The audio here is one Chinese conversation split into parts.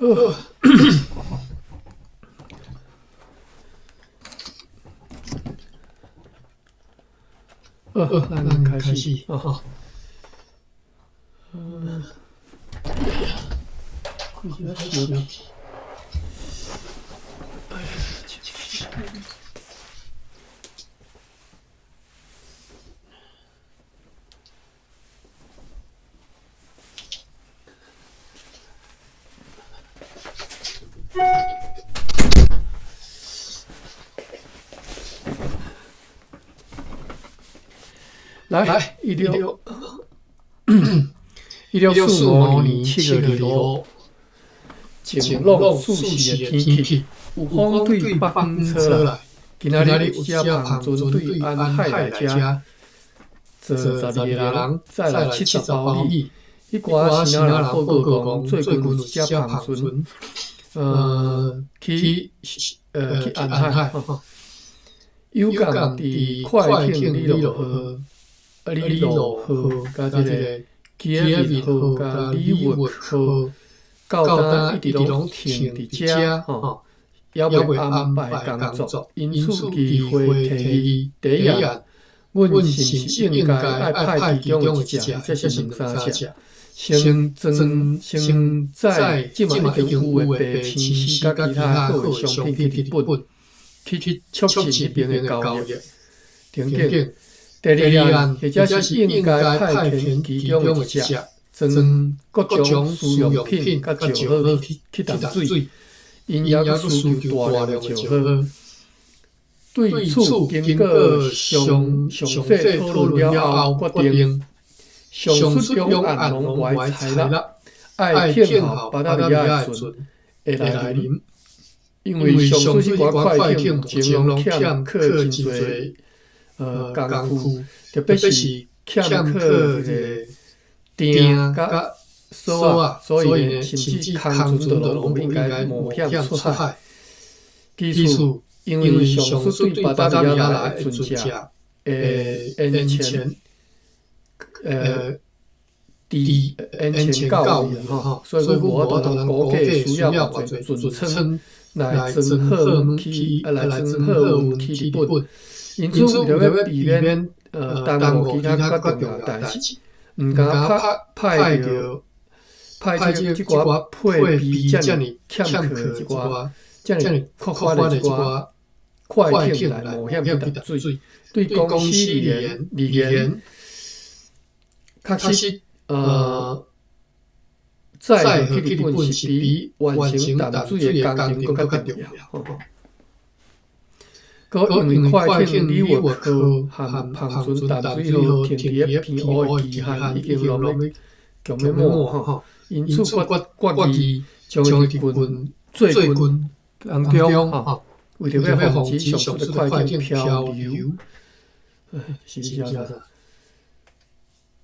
咱开始啊。来1645年7月2日，晴朗舒适的天气，有风对北风吹来。今仔日有只澎船对安海来遮，坐12个人，载来70包米。迄寡是哪人报告讲，最近有一只澎船，去安海，有共伫快艇里落河。里路河甲即个基尔密河甲里沃河，到单一直拢停伫遮吼，也未安排工作，因此机会提议第一，阮是毋是应该爱派其中一只，这是两三只，先载即嘛已经有诶白青丝甲其他好诶商品去日本，去促进迄边诶交易，等等。第二案，或者是应该派遣其中一只，装各种需用品甲石好去淡水，因也需求大量的石好。对此经过详细讨论了后，决定上述两案拢外采纳，爱偏好巴达利亚的船会来临，因为上述迄寡快艇目前拢欠客真侪。工夫，特别是欠客个钉甲锁啊，所以呢，甚至空船都拢应该冒险出海。其次，因为上述对巴达利亚来船只安全到位吼，所以我同估计需要偌侪船舱来装好运去，来装好运去日本。因此，为了要避免耽误其他决定的代志，毋敢派即寡配备遮尔欠缺一寡遮尔扩发的一寡快艇来冒险去淡水，对公司而言，确实载去日本是比完成淡水的工程更加重要。因为快艇里沃河和澎船淡水河停伫咧偏乌的期限已经落咧强要末吼，因此决议将日军最军当中吼，为着要防止上述的快艇漂流，是啥？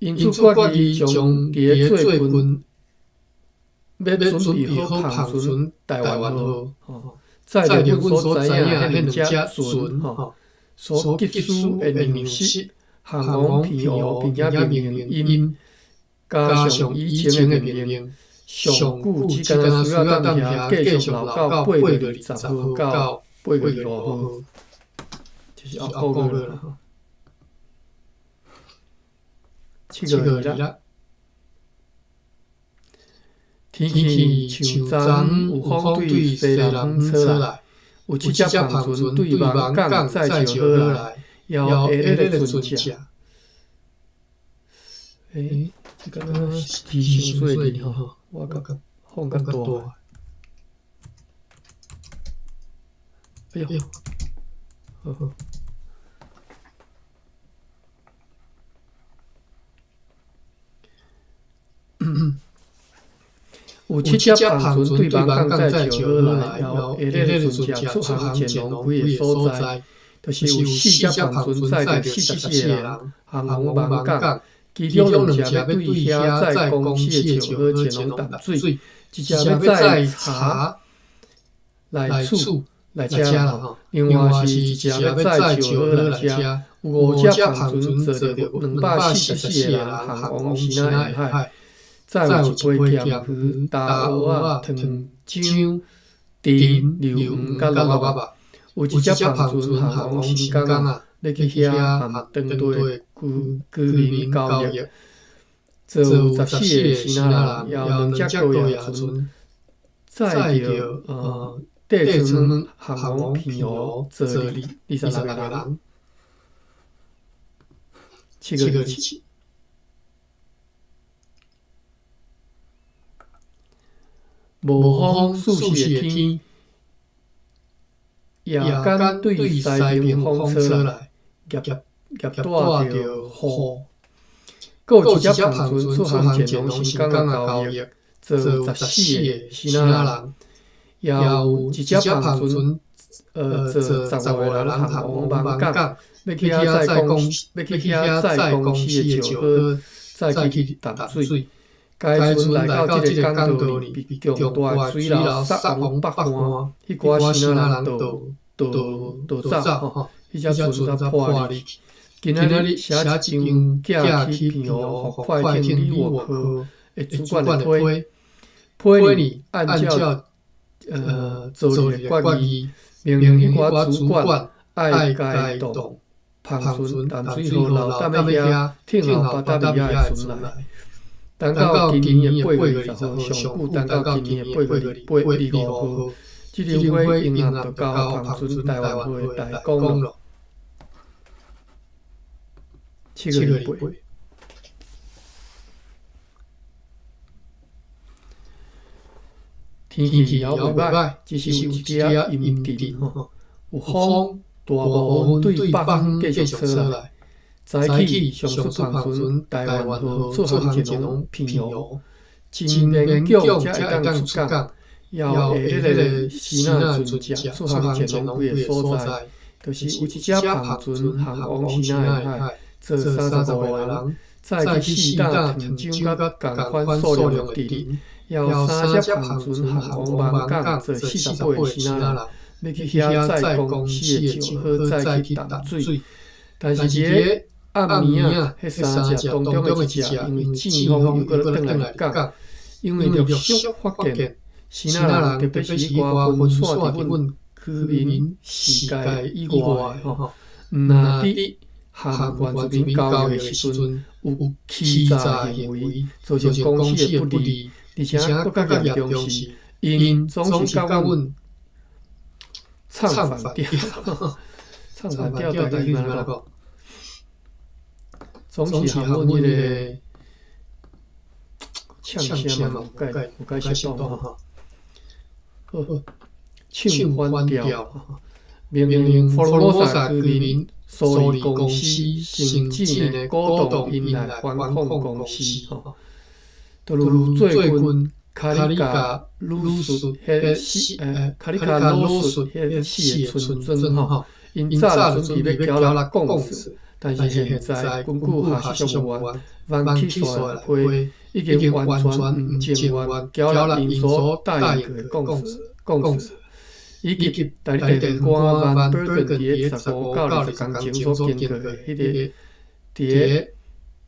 因此决议将伫咧最军要准备好澎船台湾号吼。在日本所知影迄两只船吼，所急需的粮食、航空偏乌并且命令，加上以前的命令，上久只敢需要等遐继续留到8月20号到8月25号，就是后个月啦。7月2日。天气像昨有风对西南风吹来，有7只澎船对望港载石好来，要下日的船只。这个是上水的吼，我感觉风较大。哎呦，好。有7只澎船对望港载石好来，然后下日的船只出航前往几个所在，就是有4只澎船载着44个人航往望港，其中2只要对遐载公司的石好前往淡水，一只要载茶来厝来遮啦吼，另外是一只要载石好来遮，有5只澎船坐着244个人航往西南沿海。再有一杯咸鱼、大蚵仔、糖浆、甜、榴黄甲萝卜肉。有一只胖船航往新港啊，要去遐含当地居民交易。做有14个新仔人，也有2只高野船，载着地船航往平湖，坐26个人。7个日期。无风舒适的天，夜间对西边风吹来，夹带着雨。搁有一只胖船出航前往新港啊交易，做14个新仔人，也有一只胖船坐15个人航往万港，要去遐载公司的石好，再去淡水。该船来到这个港道里，被强大水流撒往北岸，迄寡新仔人逃走，迄只船才破离。今仔日写一张寄去平湖，互快艇旅外科的主管的批呢，按照做的决议，命令迄寡主管爱改动胖船淡水河留踮咧遐，挺后巴达利亚的船来。等到今年的8月20号，上久等到今年的8月25号，这张火应验就交胖船台湾会代工了。7个礼拜。天气也袂歹，只是有一点阴沉吼，有风，大部分对北方继续吹来。早起上出胖船台湾河出航前往平湖，真免脚才会当出港。要下迄个新仔船只出航前往几个所在，就是有一只胖船航往新仔海。做35个人，再去4担糖浆甲共款数量的甜，也有3只胖船航往万港，做48个新仔人，要去遐载公司的石好，再去淡水。但是伫个暗暝啊，迄3只当中的一只，因为季风又搁转来港，因为陆续发现新仔人，特别是迄寡分散伫阮居民世界以外吼，若伫和原住民交易的时阵，有欺诈行为，造成公司的不利，而且更加严重是，因总是甲阮唱反调，唱反调大概是安怎讲？总是和阮迄个呛声嘛，有解释到哈。唱反调，命令佛罗摩萨居民。苏利公司承进的鼓动因来反抗公司，都如最近卡里加鲁斯迄死的村庄吼，因早准备要交来公司，但是现在根据下属上员翻起出来批，已经完全唔情愿交来因所答应的公司。以及台电官万伯根伫个15到20工前所经过的迄个伫个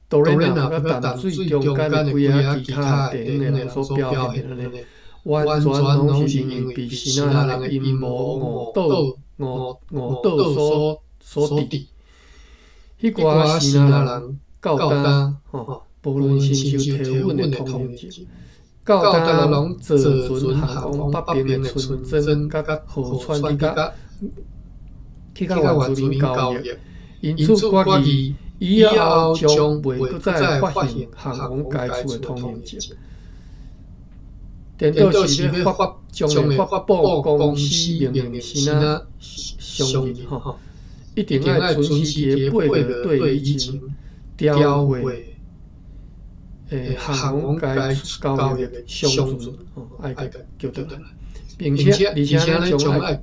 多伦纳甲淡水中间的几啊其他电影内容所表现的，完全拢是因为被新仔人的阴谋误导所致。迄寡新仔人到单无论是受提稳的通行证。到单拢坐船航往北边的村庄甲河川去甲原住民交易，因此决议以后将袂搁再发行航往该处的通行证。电脑是要将发布公司命令的新仔上任吼，一定要准时伫8月对以前调回。航往该交易的上船，爱叫得来，并且呢，将爱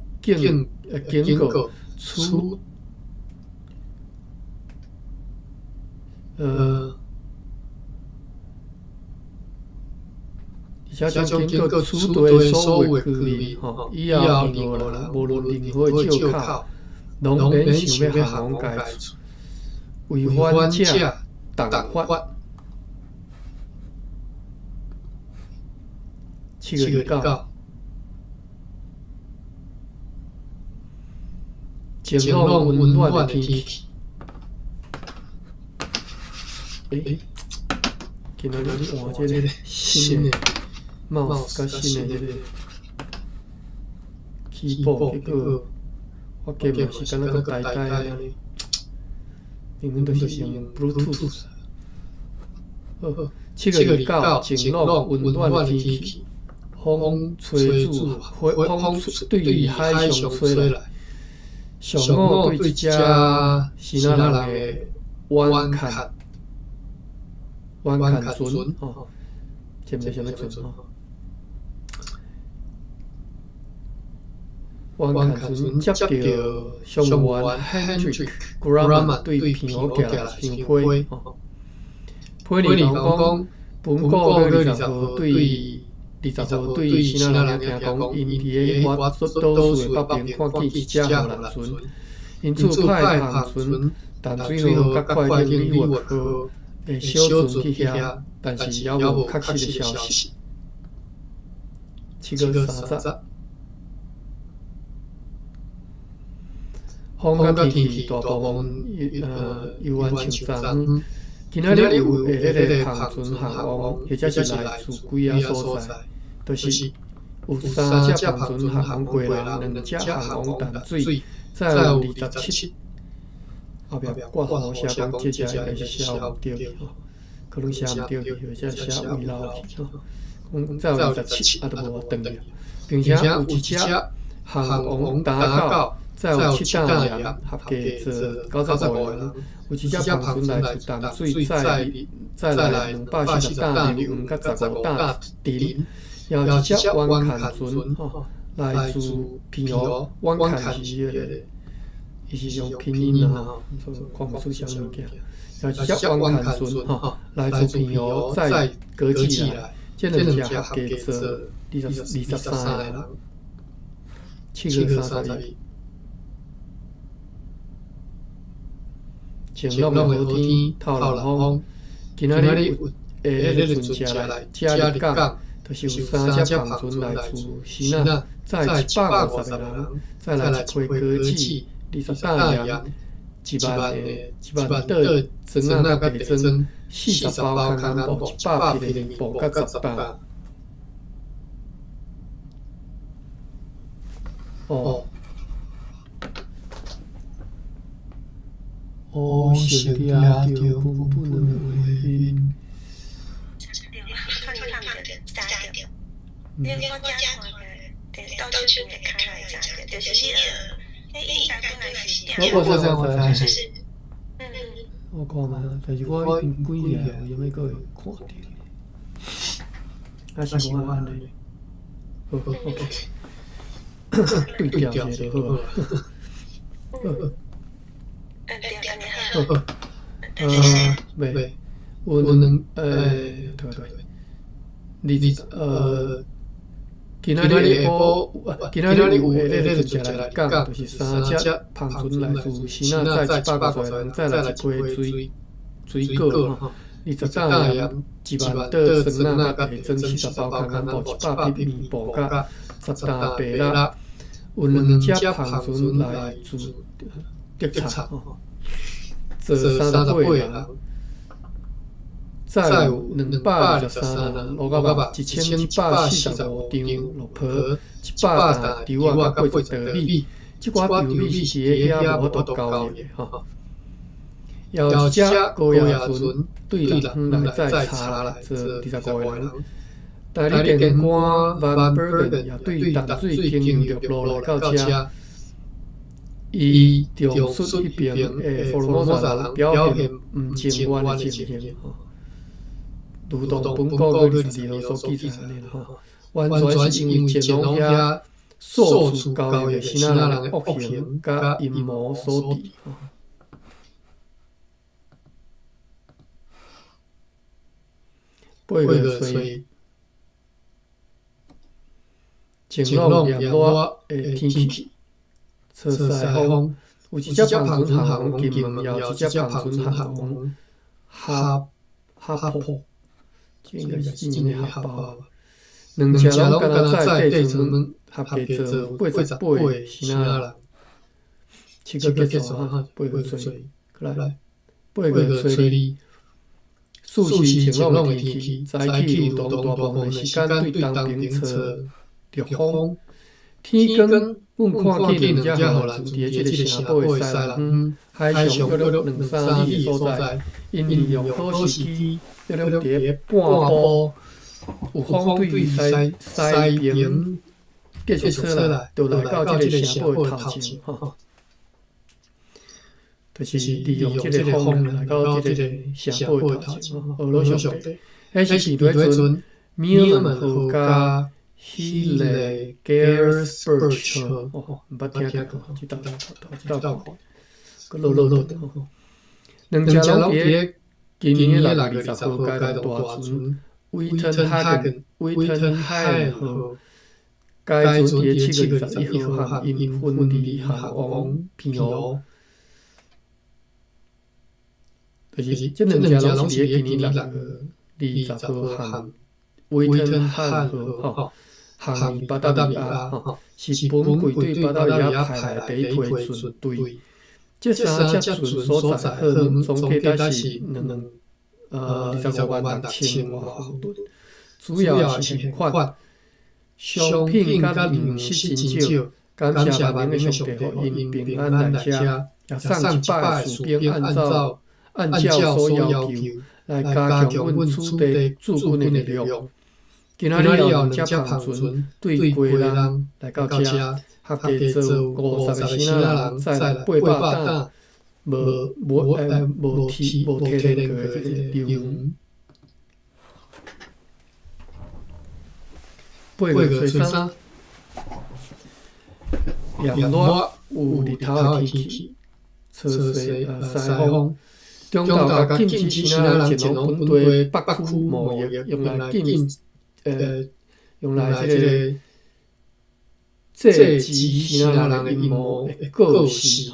经过处而且将经过处对所有居民，以后任何人无论任何的借口，拢免想要航往该处，违反者重罚。7月29，晴朗温暖的天气。今仔日换这个新的mouse甲新的这个keyboard，结果我根本是敢若个呆呆安尼，明明就是用 Bluetooth。7月29，晴朗温暖的天气，风吹住，风对于海上吹来。上午对一只是那人的弯砍船哦，这毋知啥物船哦。弯砍船接到上员 Hendrik Grumman 对平湖寄来一张批哦。批里人讲，本个月20号对是那人听讲，因伫个我倒数的北边看见一只航人船。因此派航船淡水河甲快艇李月河的小船去遐，但是也无确实的消息。7月30，风甲天气大部分游玩像昨昏。今仔日有迄个航船航往，或者是来自几啊所在，就是有3只航船航往过人，2只航往淡水。再有27，后壁挂号写讲这只应该是写唔对去吼，可能写唔对去，或者写遗漏去吼。讲再有27，都无转去，并且有一只航往打到，再有7担人，合计做95人。有一只航船来自淡水，再来240担人，甲15担人，有一只弯砍船吼。来自平湖，弯砍是迄个，伊是用拼音啦吼，看不出啥物件。有一只弯砍船吼，来自平湖再隔起来，这2只合计做23个人。7月31，晴朗的好天，透冷风。今仔日迄个船车来港。就是有3只航船来自西南，载150个人，再来一批歌妓，23人，1万袋装啊甲地装，40包空干布，100匹的零布甲10担。小弟啊，着本本的回音。因为我家看的，到处会看来查的，就是应该本来是就是我看嘛，但是我因几年有咩个会看到，还是我安尼，好 OK， 对调一下就好啊。袂，我对。今仔日下晡，今仔日有迄个船车来港，就是3只航船来自西南载150个人，再来一批水果吼，20担盐，1万袋酸仔甲地装40包空干布，100匹面布甲10担白蜡，有2只航船来自德差吼，坐38个人。再有223人，落到1145张落皮，100担稻啊甲80袋米，即寡稻米是伫个遐无法度交易的吼。有一只高野船对人远来载茶来做25个人，代理电官 Van Bergen 也对淡水经营着路来到遮，伊重述迄边的福尔摩沙人表现毋情愿的情形吼。如同本个月22号所记载安尼吼，完全是因为前往遐受处交易的西那人的恶行甲阴谋所致。8月初，晴朗炎热的天气，吹西风，有一只航船航往金门，也有一只航船航往哈坡。这应该是今年的下包。两车拢敢若载地层合计做88个是哪人？7个结束哈，8个吹，来8个吹你。数时晴朗的天气，早起如同大部分的时间对东边吹着风。天光，阮看见两只互人住伫即个城堡的西南海上约2-3里的所在，因利用好时机，约伫半步有风对西边继续吹来，就来到即个城堡的头前，就是利用即个风来到即个城堡的头前，俄罗上帝，迄是伫迄阵米尔门河加。迄个 Gersburg 毋捌听过，即道看，个落的。两只拢伫今年的6月20号解冻大船威腾海河，该船伫7月21号含因分离航往平湖，就是即两只拢是伫今年6月20号含威腾海河航巴达维亚是本舰队巴达维亚派来第一批船队。这3只船所在荷轮总体大是256000外航吨，主要是现款商品甲零用息真少。感谢万能的上帝，互因平安来遮，也送100个士兵按照所要求来加强阮此地驻军的力量。今仔日有2只航船对归人来到遮，合计做50个死仔人，再来800担无体能个流员。8月初3，炎热有日头的天气，潮西风。中岛甲禁止死仔人前往本地北区贸易，用来即个制止死仔人的阴谋的告示，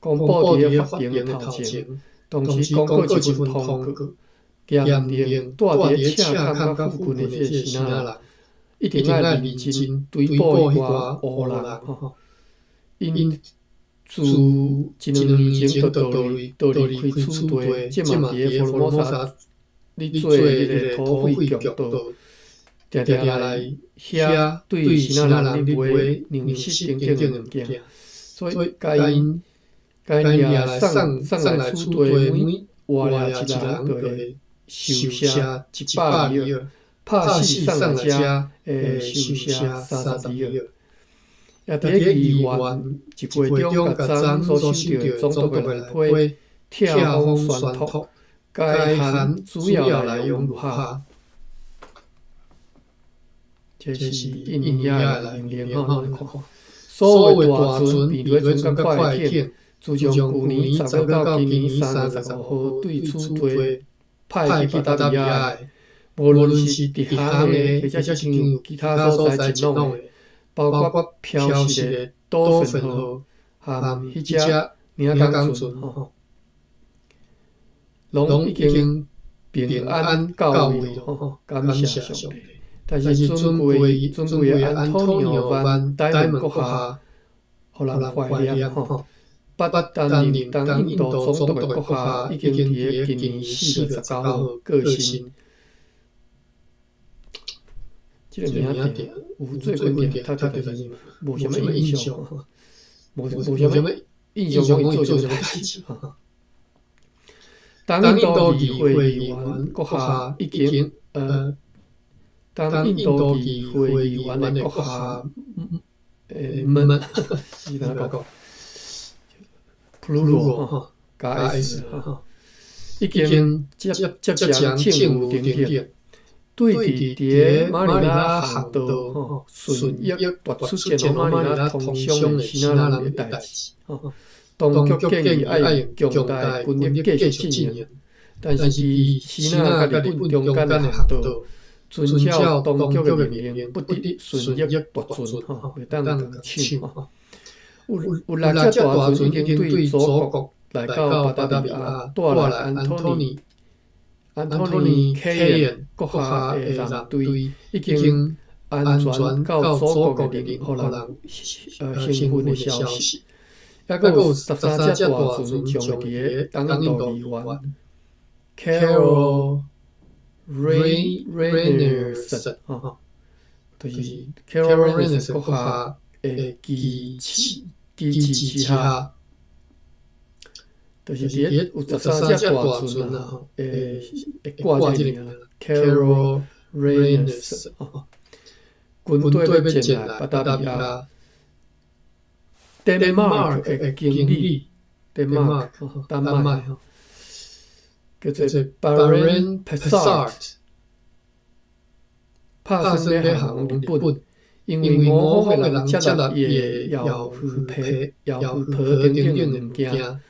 公布伫法庭的头前，同时公告一份通告，严令住伫赤坎甲附近的即个死仔人，一定要认真追捕迄寡乌人，因自1-2年前就倒离开此地，即嘛伫个福尔摩沙咧做迄个土匪强盗。定来遐对死仔人咧卖零息等等的物件，所以该因来送来此地，每活了一人就会受赦120尔，拍死送来遮会受赦32尔。也伫个议员一会中甲昨所收到的总督的来批，跳风宣读，该函主要内容如下。这是印亚的命令吼，所谓大船、比雷船甲快艇，自从去年10月到今年3月15号对此地派去巴达维亚的，无论是伫海的，或者是经其他所在前往的，包括漂逝的多芬号和迄只领港船吼，拢已经平安到位吼，感谢上帝。但是尊贵的安托尼奥万戴蒙阁下，互人怀念吼。不担任当印度总督的阁下已经伫今年4月19号过身。这个名点有最关键，他就是无什么印象，无什么印象讲伊做什么代志。当印度议会议员阁下已经当印度议会议员的阁下们，是哪个普罗加 S 已经接将政务顶点，对伫马尼拉航道顺益夺出前往马尼拉通商的死仔人的代志。当局建议爱用强大军力继续进行，但是伫死仔甲日本中间的航道。遵照当局的命令，不得顺益夺船，袂当抢。有6只大船已经对祖国来到巴达维亚，带来安托尼 Anthony Kayen 阁下的舰队已经安全到祖国的领，互人兴奋的消息。还佫有13只大船将会伫东印度离岸 Carol Rainerson 就是 Carol Rainerson 阁下的机器下，就是伫有13只大船啊，会挂这个 Carol Rainerson 军队要进来巴达利亚。Denmark 的经理 ，Denmark 丹麦叫做 Baron Pessart， 拍算要航日本，因为我方的人接纳伊的要去皮等等的物件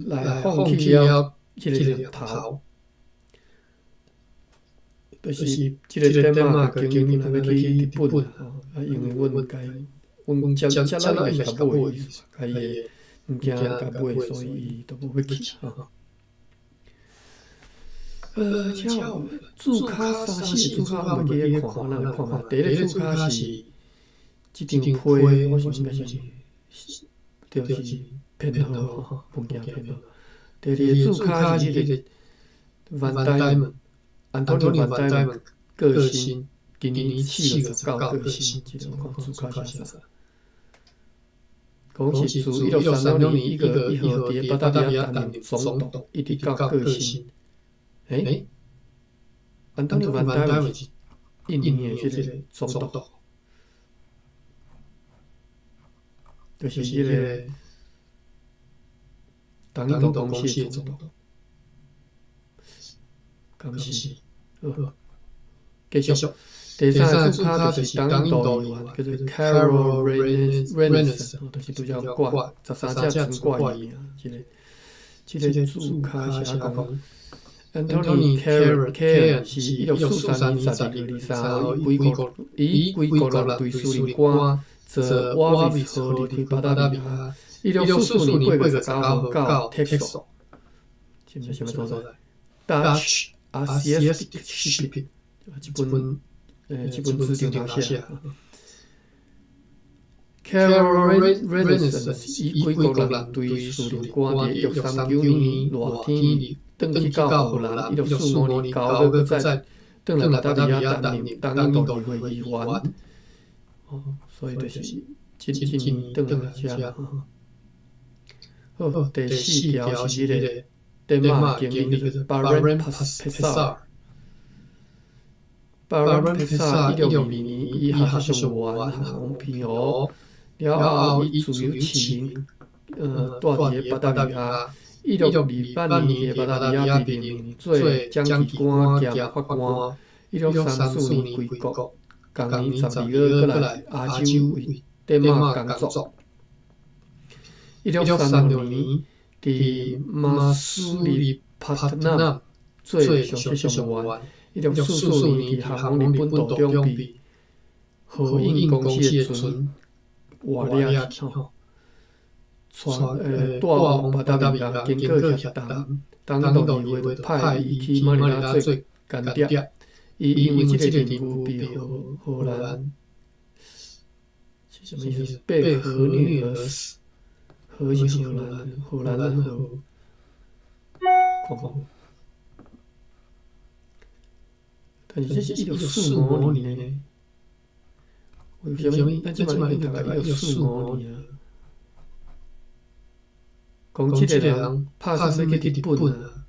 来放弃了迄个念头，就是即个 Denmark 经理要去日本啊，因为阮该。阮接咱应该甲买，甲伊个物件甲买，所以伊都无要去啊。注卡3、4注卡，我记咧看，我来看嘛。第一个注卡是即张批，我想应该是就是编号哈，物件编号。第二个注卡是迄个 Van Diemen，Anthony Van Diemen 个薪，今年49个薪，即个看注卡写啥？讲是自1636年1号伫巴达利亚担任总督，一直到个薪。安东尼万代是印尼的即个总督，就是迄个东印度公司的总督。咁是，继续。第三个注卡就是东印度议员，叫做 Carol Rainerson， 就是拄则挂13只船挂伊啊，即个注卡写讲 ，Anthony Kayen 是1643年12月23号以归国人队司令官坐瓦维斯河离开巴达利亚，1644年8月19号到 Texel， 什么所在 ？Dutch Asiatic Shipping， 即本字顶头写。Carol Rainerson 以归国人队司令官伫1639年热天登去到荷兰，1645年9月再登来巴达利亚担任东印度议会议员。所以就是今年登来遮。好，第4条是迄个丹麦经理叫做 Baron Pessart。Baron Pessart 1622年以学习上完航平湖，了后以自由市民住伫巴达利亚。1628年伫巴达利亚被任命做将棋官兼法官。1634年归国，同年12月过来亚洲为丹麦工作。1636年伫马苏里帕特纳做上级上员。1644年伫航空日本途中被和印公司的船活掠去，带往巴达利亚经过协谈，东印度议会派伊去马尼拉做间谍。伊因为即个任务被荷兰是什么意思？被荷女而死。荷是荷兰人荷。但是这是1645年呢，为什么？咱即摆已经读到1645年啊。讲即个人拍算要去日本啊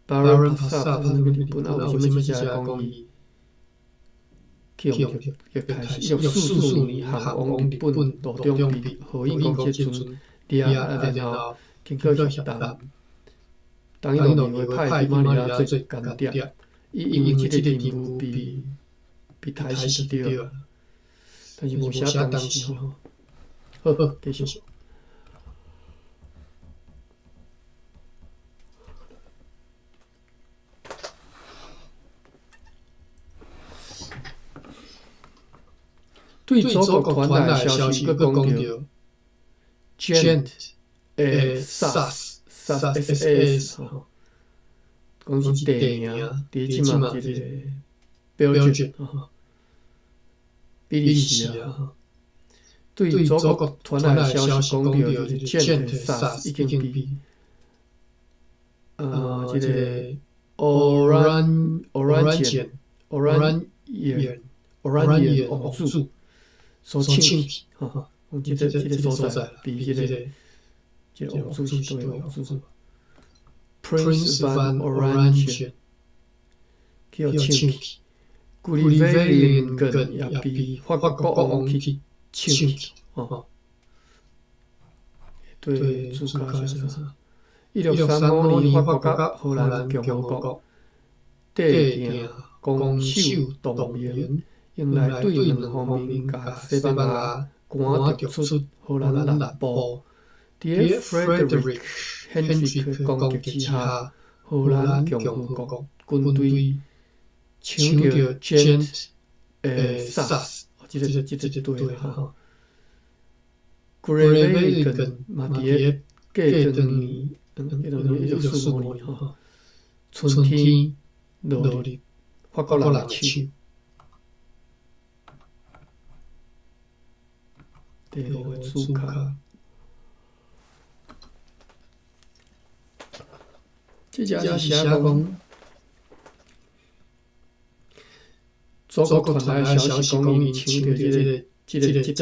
，Baron Pessart 拍算要去日本啊，为什么即个讲伊去开始1644年航往日本途中被荷印公司船掠然后经过协谈，东印度议会派去马尼拉做间谍。伊因为即个任务被杀死就对了，但是无写当时吼。好，继续。对祖国传来消息，佫讲到 Gent SAS 吼。讲是地名，伫即嘛一个标准比利时啊。对祖国传来的消息，讲到就是 Gent SARS 已经比这个 Orangian 王子所抢去，这个所在比这个王子是对王子 Prince van Orangian 去抢去，古里威廉根也比法国国王去抢去，对，主角是啥？1635年，法国甲荷兰共和国缔定攻守同盟，用来对两方面甲西班牙赶逐出荷兰南部。伫 Frederick Hendrik 攻击之下，荷兰共和国军队抢到 Gent SARS， 这对哈。古雷威根嘛伫个过年，1645年春天落入法国人的手。第五个主角，这只是写讲，祖国传来消息讲，因抢到这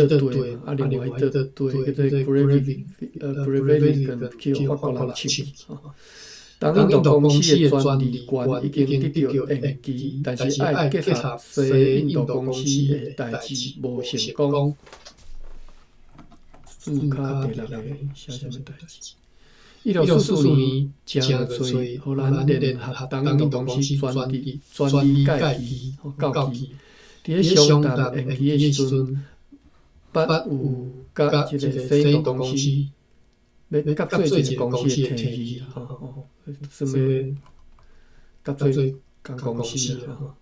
个队嘛，另外一队叫做 Breivik 去法国人抢去。当印度公司的专利权已经得到延期，但是爱结合西印度公司的代志无成功。主角第六个写什么代志？1644年正月，荷兰联合当印度公司专利改期到期。伫上达延期的时阵，捌有甲即个西印度公司要甲做一个公司的提议什么甲做间公司啊。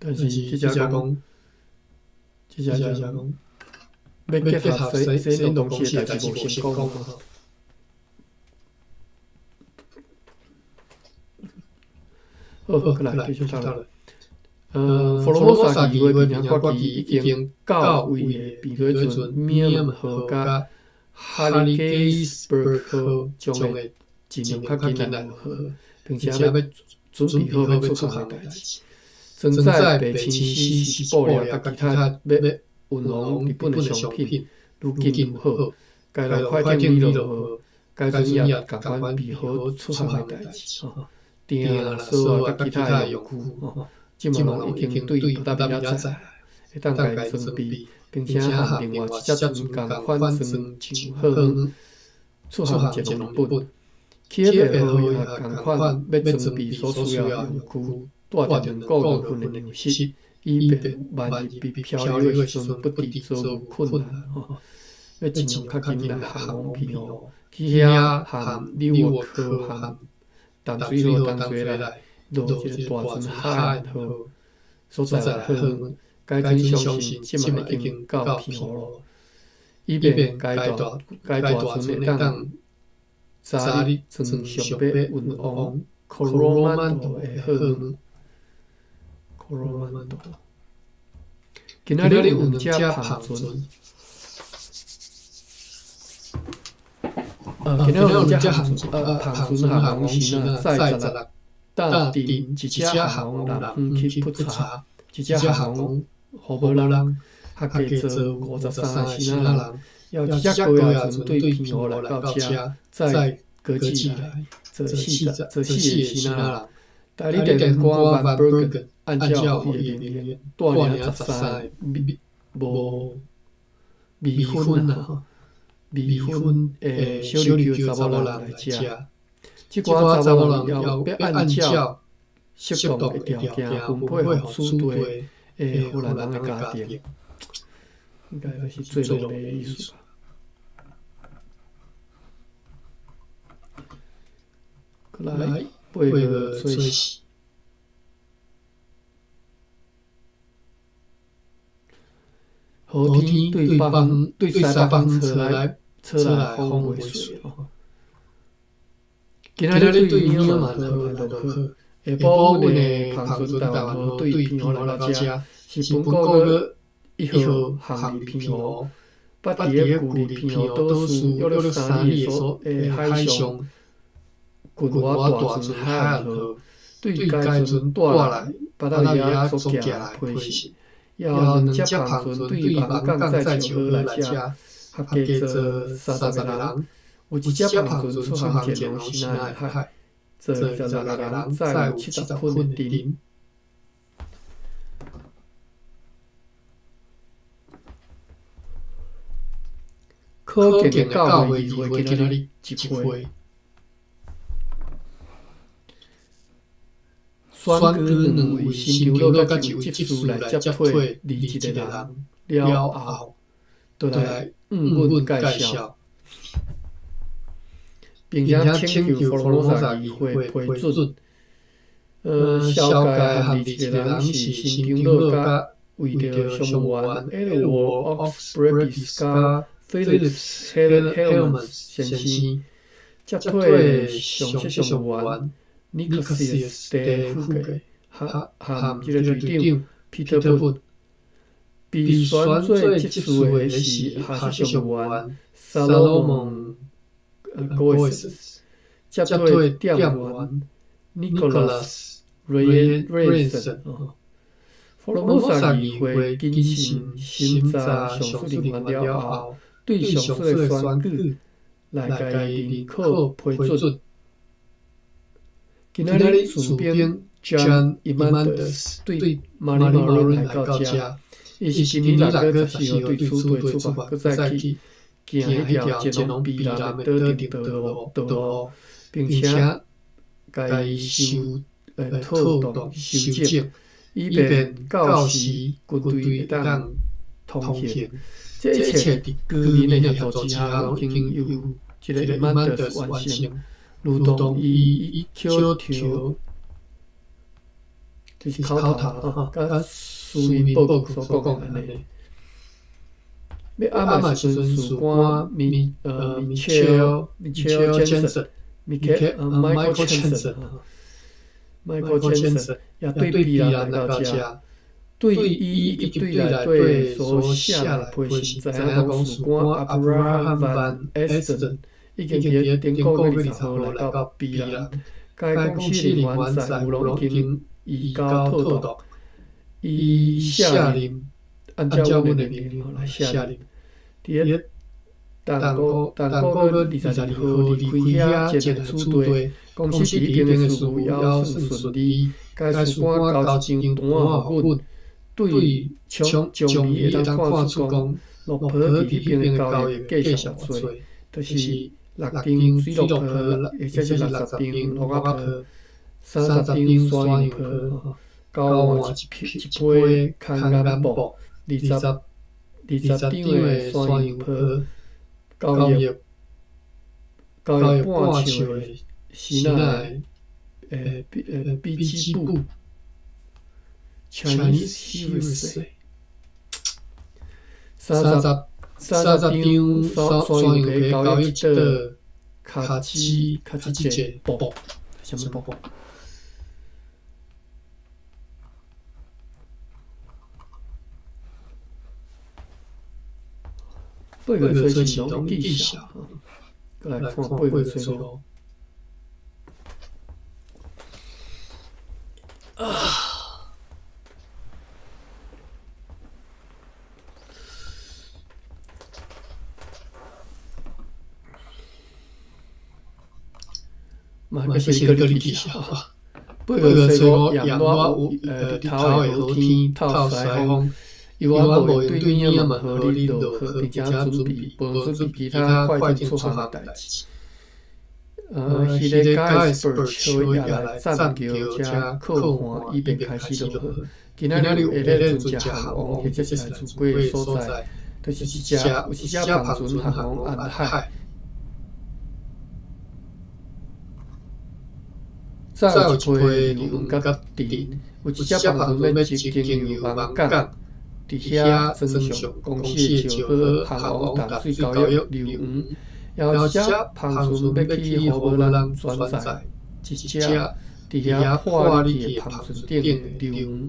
但是即只讲，要结合西印度公司的代志无成功。好，来继续讨论。佛罗摩萨议会平壤国旗已经到位的比对准缅甸号甲哈利基斯伯克将会尽量较紧来和，并且要准备好要出航的代志。正在被清洗是布料甲其他要运往日本的商品，愈紧愈好。该来快点米落好，该阵也赶快备好出航的代志。订所甲其他的用具，即嘛已经对不达比了在，会当家装备，并且和另外一只船共款装上好，出航前往日本。企业后也共款要装备所需要的用具，带着2个月份的粮食，以便万一被漂流的时阵不致遭遇困难。要尽量较紧来航往庇护，去遐和纽约克和淡水河同齐来，落一个大船海岸号所在的航，该船相信即嘛已经到庇护咯，以便该大船会当早日正常要运往科罗曼多的航。科罗曼多，今仔日有2只航船。今仔有2只航船航空时呢，载16搭定一只航空人去普查，一只航空荷无人，合计做53个新仔人，要一只高压船对偏河来到遮，再搁起来做4个新仔人。大理电官 Van Bergen 按照伊的命令，带领13个未婚啊。未婚诶小琉球查某人来遮，即寡查某人要按照适当的条件分配互此地诶荷兰人的家庭，应该就是最落的意思吧。来8个做事。何天对西北方侧来车来风为水哦。今仔日对鸟蛮好来落去，下晡阮的芳村台湾河对偏湖来到遮，是本国个1号航离偏湖，捌伫个旧离偏湖岛屿163里所海上群瓦大船海岸河，对该船带来巴达利亚所寄来批示，要两只芳船对网港载石河来遮，合计做30个人。有一只芳船出航前往西南海，做26个人，载有70捆的丁。可见的9月2日今仔日1会，选举2位新长老甲1位执事来接配21个人了后，就来文介绍。并且请求佛罗萨议会批准。小介和21个人是新长老甲为着上员 Edward Oxbridge 甲 Phillips Hellman 先生，接配上席上员 Nicholas 的副计和这个队长 Peter Wood。被选做执事的是下席上员 Solomon Goes 接替店员 Nicholas Rayson。佛罗摩萨议会进行审查上述人员了后，对上述的选举来甲伊认可批准。今仔日主编 John Imandus 对 Marilyn 来到遮，伊是今年6月14号对此地出发，佮再去行迄条前往比南的岛定道路，并且甲伊透动修正，以便到时军队会当通行。这一切伫居民的协助之下，已经有一个慢慢的完成，如同伊口头，就是口头甲私人报告所讲安尼。要阿嘛是阵事官Michael Jensen 也对比兰来到遮，对伊以及对内底所写的批信，知影讲事官 Abraham Van Esten 已经伫顶个月20号来到比兰，该公司人员在乌龙已经移交透读，伊写令按照阮的命令来写令。伫个但个月22号离开遐前来处地，公司伫边的事务还算顺利。该事官交一张单互阮，对将伊会当看出讲，落坡伫迄边的交易继续做，就是6张水落坡，或者是60张鹿仔坡，30张山羊坡，9换一批空眼布，20张的山羊坡，交易半尺的西奈笔记簿 Chinese History， 30张山羊坡交易的卡基节布，什么布？8月吹起龙地下，来看8月吹龙。嘛，个是个地下。8月吹龙，阳热有头会好天，透西风。由我无用对鸟们合理落去，并且准备其他快艇出航的代志。迄个 Gettysburg 也来占桥加靠岸，以便开始落去。今仔日有下咧船只航往，或者是来自过的所在，就是有一只帆船航往暗海。再有一批离岸甲阵，有一只帆船要直经由网港。伫遐装上公司的石河、项王淡水交易流园，然后一只芳船要去予无人转载，一只伫遐破裂去的芳船顶的流园。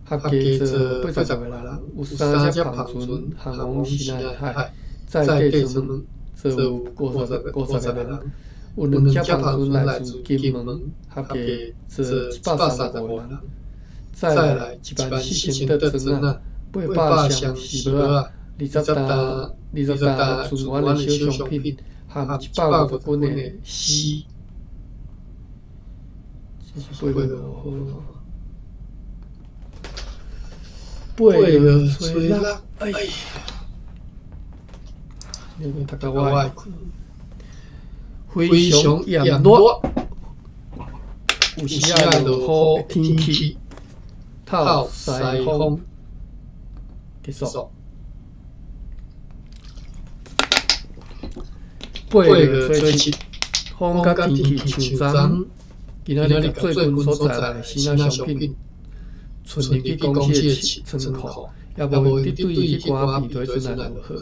合计做80个人，有3只芳船航往西南海，载地船做有50个人，有2只芳船来自金门，合计做135个人，再来14000吨船啊，800箱石磨啊，20担船员的小商品，和150斤的丝，这是8个好。8月初6，哎呀，你们读到我的非常炎热，有时啊落雨的天气，透西风，结束。8月初7，风甲天气像昨今仔日甲最近所载来的新仔商品。存入去公司的仓库，也无伫对去赶面对船来落好。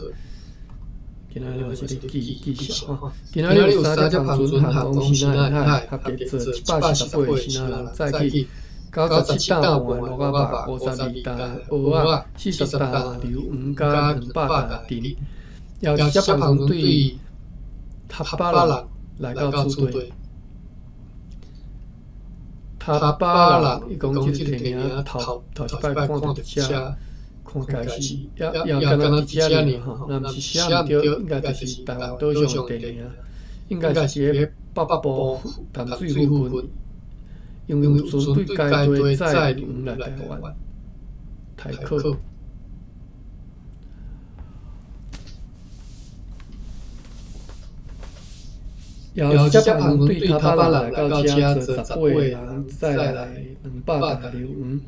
今仔日我是咧记绍吼，今仔日有3只芳船航往西南海，合计做148个西南人载去97担半的鹿仔肉、52担蚵仔、40担流黄甲200担丁，然后一只芳船对塔巴人来到厝队。塔巴人，伊讲即个地名头一摆看到只，看起来是也敢若伫遮尔吼，若毋是写毋对，应该就是台湾岛上的地名，应该是伫咧北部淡水附近，因为有船对该地载流来台湾，台客。然后一只芳船对塔巴人来到遮做18个人，再来200担流黄，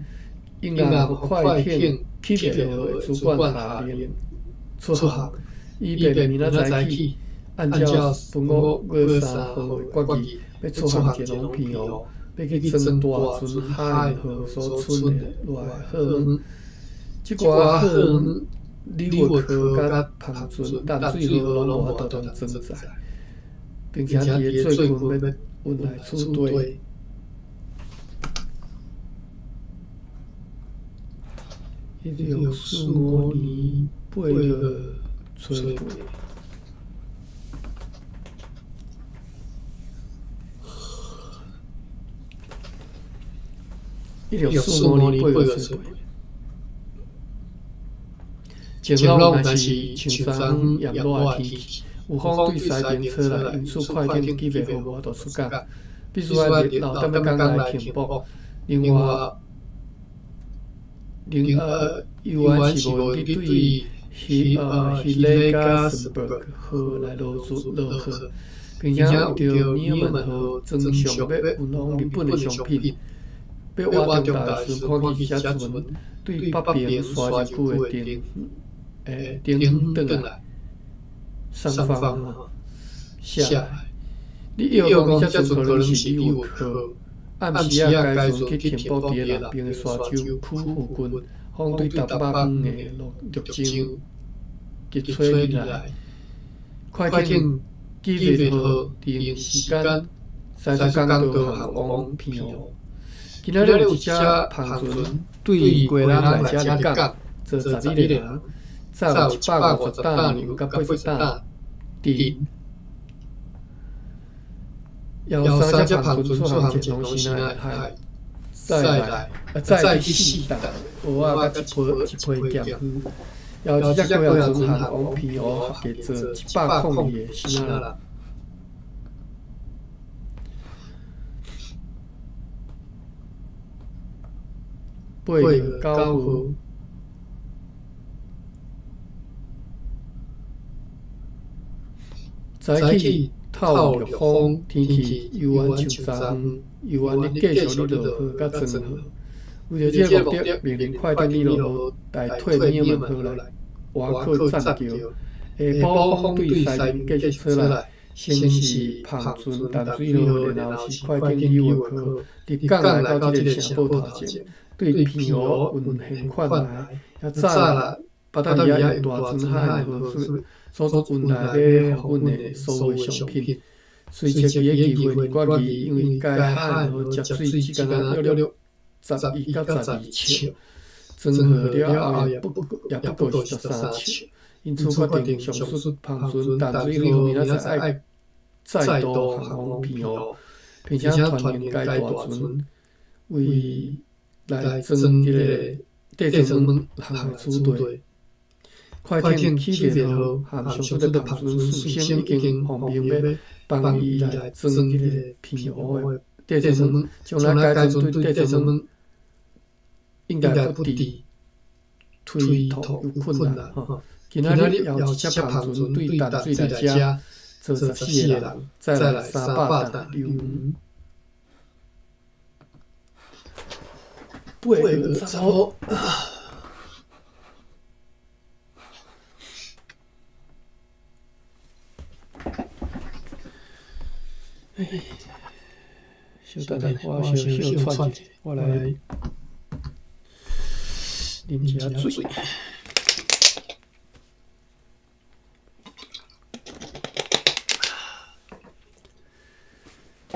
应该有快艇起袂落的主管下令出航，以便明仔载起，按照本月3号的决议，要出航前往澎湖，要去装大船海运号所存的内货轮。即寡货轮李活科甲芳船淡水号拢无法度装载。并且伫咧最近要运来厝队，1645年8月初8。1645年8月初8。前浪若是像昨炎热的天气。有风对西边吹来，因此快艇基本无法度出港，必须要留点仔工来停泊。另外，游员是无伫对希雷加斯伯格号来落河，并且有着你们号装上要运往日本的商品。要活中大船看见这船对北边沙洲区的顶转来。上方下来，你又讲这船可能是李活科，暗时啊，该船去停泊伫南边的沙洲区附近，风对台北方的陆径急吹入来，快艇记袂好定时间，30港岛航往澎湖。今仔日有一只芳船对过人来遮入港，做12个人。载有150担牛甲80担丁，然后3只芳船出航前往西南海，再去4担蚵仔甲一批咸鱼，然后一只过洋船航往澎湖，合计做102个西南人。8月9号。早起透烈风，天气犹原像昨昏，犹原咧继续咧落雨甲装雨。为着这个目的，命令快艇咧落雨来退你们号来挖靠战桥。下晡风对西面继续吹来，先是芳船淡水号，然后是快艇李活科伫港来到这个城堡头前，对平湖运现款来，也早啦，巴达利亚大船海河水所运来要互阮的所有商品。随即期的机会，我疑因为该海河接水只敢约11到12尺，装好了后也不过是13尺，因此决定上述旁船淡水河明仔载爱再度航往平湖，并且团员该大船为来装这个地层门航海主队。快艇起列号和上述的旁船事先已经方便要帮伊来装这个平湖的地层门，将来该船对地层门应该不敌推脱有困难。今仔日要一只旁船对淡水来遮，做14个人，再来300担流鱼。8月10号。小等下，我小喘者，我来啉一下水。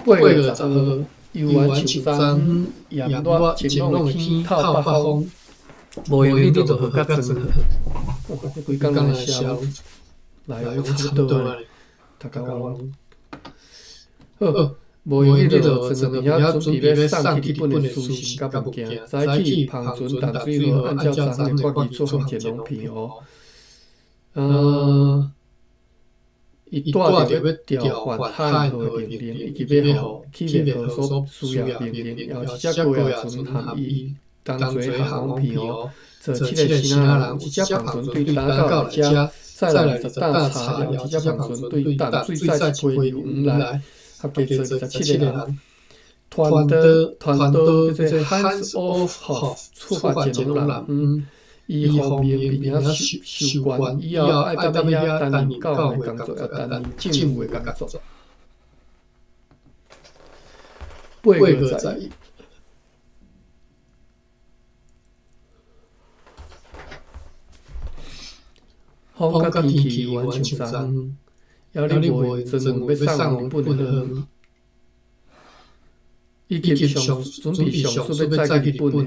8月10号，游玩树山，炎热晴朗的天透北风，无用你就好甲真好。哇，这几工来下午来有差不多了，大家我。好，无用你就装面遐准备要送去日本的书信甲物件，早起旁船淡水河按照昨日决议做好前往平湖。伊带着要调换海河命令，以及要互企业河所需要命令，后一只高压船含伊同齐航往平湖，做7个新仔人，一只旁船对打到来遮，再来20担茶，后一只旁船对淡水再一批油黄来。合计做27个人，团队叫做 Hands Off Hof 出发前往南屿，伊方面并且受关以后爱到遐担任教育工作，也担任政府的工作。8月11。风甲天气完全相要你无真正要送日本的航，以及准备上述要载去日本的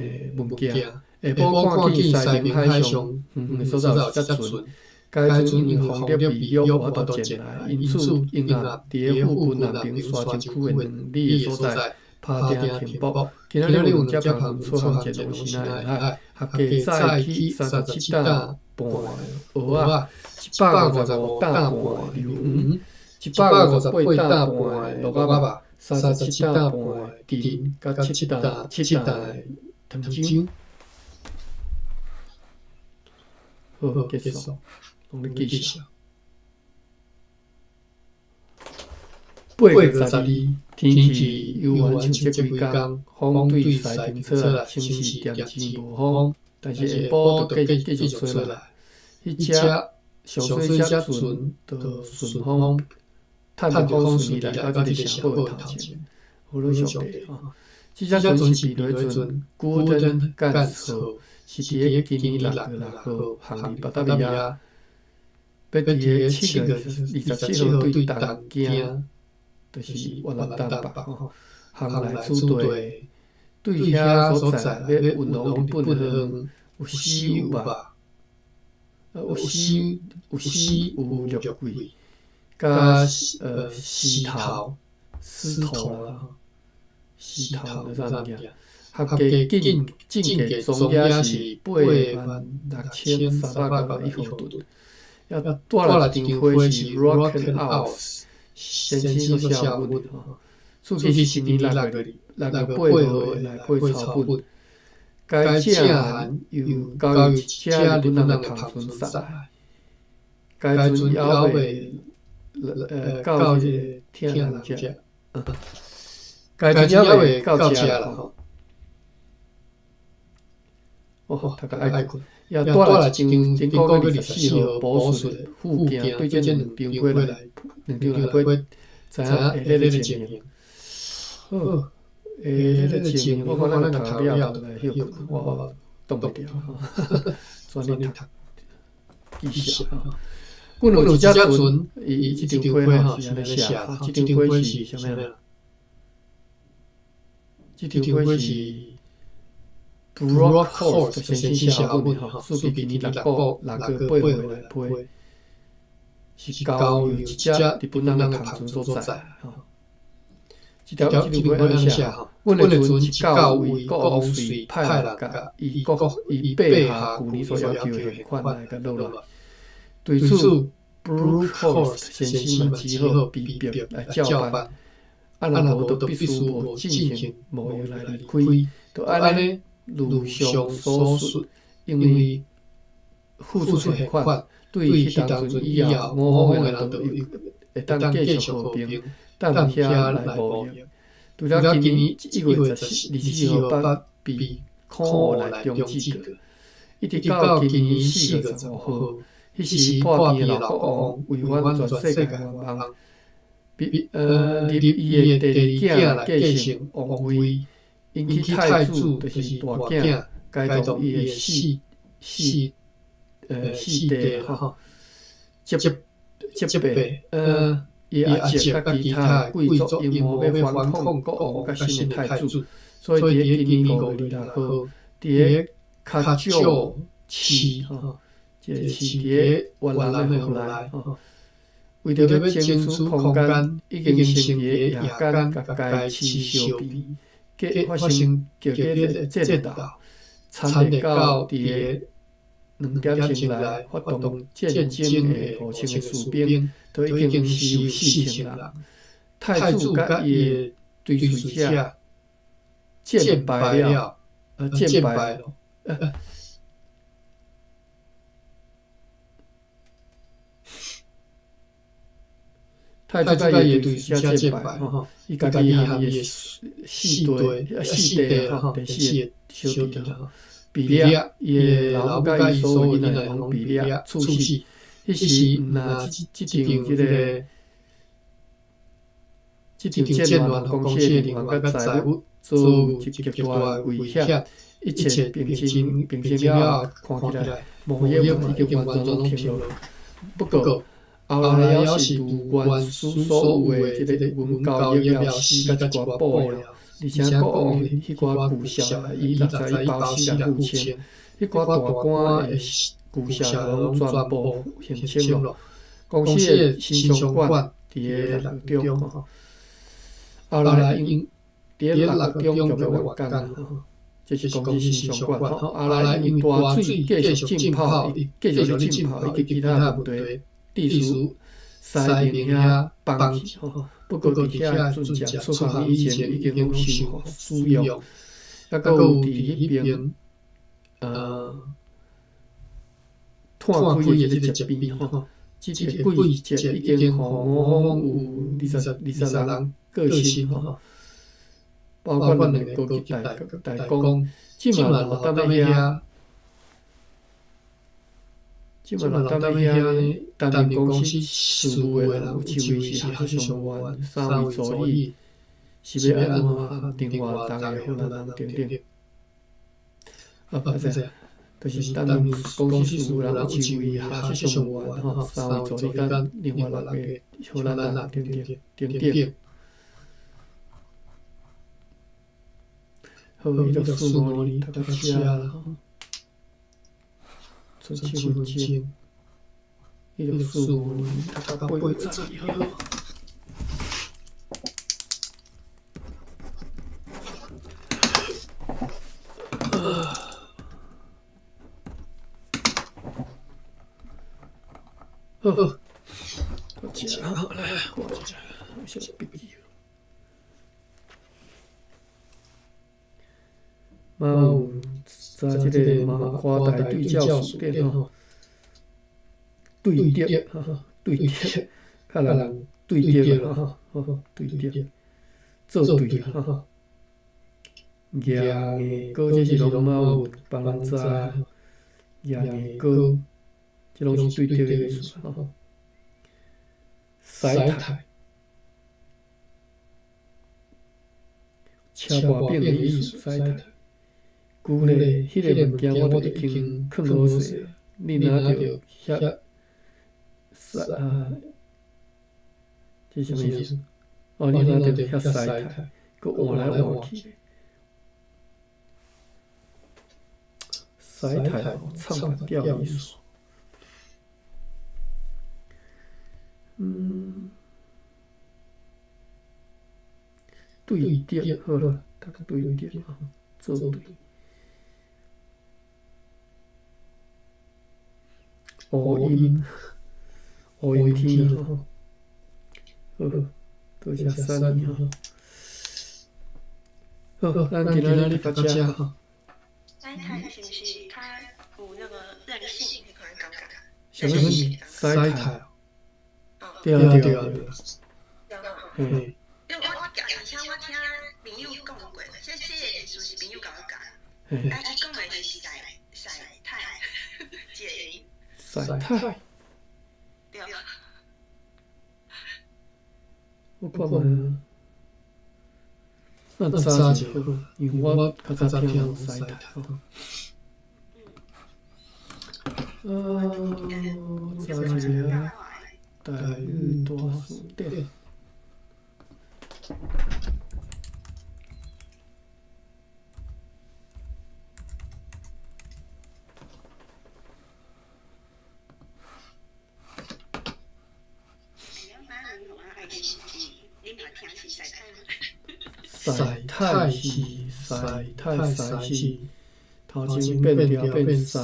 物件。下晡看见西宁海上的所在有一只船，该船因为风力微弱无法度前来，因此应下伫附近南平沙洲区的2里的所在拍定停泊。今仔日有只旁船出航前往西南海，合计载去37担半蚵仔，155担半流鱼。158担半的鹿仔肉，37担半的丁，甲7担的藤椒。好，结束，我们继续。8月12，天气又完像这几工，风对西平吹来，清是渐渐无风，但是下晡就继续吹来。迄只上水只船就顺风。探着风顺利来到这个城堡的头前，好了上帝啊！这只船是被落船古登干号，是伫个今年6月6号航离巴达利亚，要伫个7月27号对东京，就是越南丹北吼，航来此地，对遐所在要运往日本航，有死有吧，有肉桂。加石头啦，石头就啥物件？合计进价总额是86391毫吨。要带来订货是 Rock House 先生所写文吼，此期是今年6月8号来配草本。该正函由交由一只日本人的旁船送来，该船还未。到这个听人遮，该船还未到遮啦吼。哦，大家爱困，也带来前个月24号补述的附件，对这2张过来，2张来过，知影下日的情形。好，迄个前面我看咱个读了来休困，我动不了，专咧读记下。阮有一只船，伊即张批吼是安尼写，即张批是啥物啊？即张批是 Brock Horse 的先写校本吼，数比今年6个8月来批，是交由一只日本人的航船所载吼。即条安尼写吼，阮的船是到为国王随派人甲伊陛下旧年所要求的现款来甲落来。对此 ，Brookhurst 先生嘛只好被逼来照办，若无就必须无进行无由来离开，就安尼如上所述，因为付出现款，对迄当阵以后5方的人就会当继续和平，当遐来贸易。除了今年1月24号被空号来中止过，一直到今年4月15号。迄时破天的老国王违反全世界愿望，立伊的第二囝来继承王位，因其太子就是大囝，改动伊的四弟吼，接爸，伊阿姐甲其他贵族因无要反抗国王甲新的太子，所以伫咧今年5月26号，伫咧卡少市吼。即个市伫越南的河内，为着要争取空间，已经成夜夜间甲家市烧边，结发生剧烈的战斗，惨烈到伫个2点钟内发动战争的号称的士兵，都已经死有4000人。太子甲伊的追随者战败了。太子甲伊对随者战败吼，伊家己和伊的四弟吼，第4个小弟吼，比利伊的老母甲伊所有囡仔拢比利处死。迄时毋若即场战乱公司的人员甲财物遭有极大危险，一切平静了后，看起来无影已经完全拢停落。不过，后来也是如原书所有的即个文交易了死甲一寡补了，而且国王迄寡旧校伊六十一包死人付清，迄寡大官的旧校拢全部现清了。公司的新商馆伫个6月中吼，后来因伫个6月中就要完工啦，这是公司新商馆吼。后来因大水继续浸泡，以及其他问题。地属西面遐放弃吼，不过伫遐船只出航以前已经拢修好使用，抑阁有伫迄边炭开的即个边吼，即个季节已经互5方有20人过身吼，包括咱的高级代工，即嘛若踮咧遐。即嘛若踮咧遐担任公司事务的人，有一位是下属上员，3位助理，是要安怎另外6个荷兰人等等。就是担任公司事务人有一位下属上员吼，3位助理甲另外6个荷兰人等等。好，1645年读到遮啦吼。出7分钟，1645年读到8月12号。好，我吃好来，我吃，我先闭闭。嘛有在即个麻花台对照书店吼，对叠，较人对叠啦吼，对叠，做对啦。牙的歌这是拢嘛有别人知，牙的歌，这拢是对叠的意思吼。西台，车磨饼的意思使汰。旧咧，迄个物件我都已经藏好势，你若着遐这是什么意思？哦，你若着遐使汰，佮换来换去。使汰哦，唱反调意思。对调好了，读对调啊，做对。乌阴天吼，好，多谢三年吼。好，咱今仔日到这吼。使汰是不是它有那个韧性？你可能感觉。什么使汰？对啊。因为我而且我听朋友讲过，这个意思是朋友甲我讲，伊讲的是使汰，这个音。使汰。对。我看嘛，咱早就好，因为我较早听人使汰吼。早一个台语大词典。使汰是头前变调变使，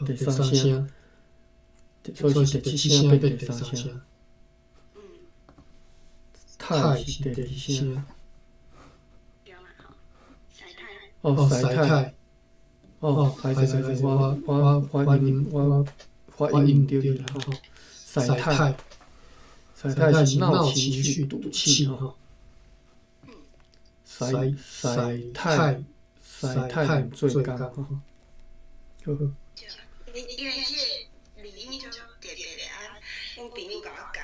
第三声，所以是第七声变第三声。汰是第二声。哦，使汰。哦，还是我发音对去啦吼。使汰是闹情绪、赌气吼。使汰最刚吼。好。因为这理音就对啊，我朋友甲我教，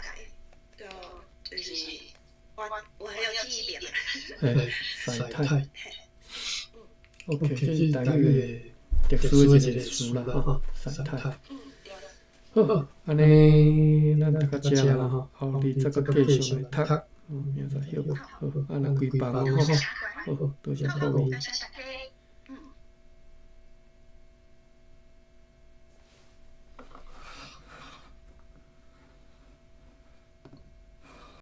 就是我很有记忆点。使汰。OK， 这是台语的特殊的一个词啦吼，使汰。好，安尼咱读到这啦吼，后日再个继续来读，明仔载休，好，安尼规范吼，好，多谢各位。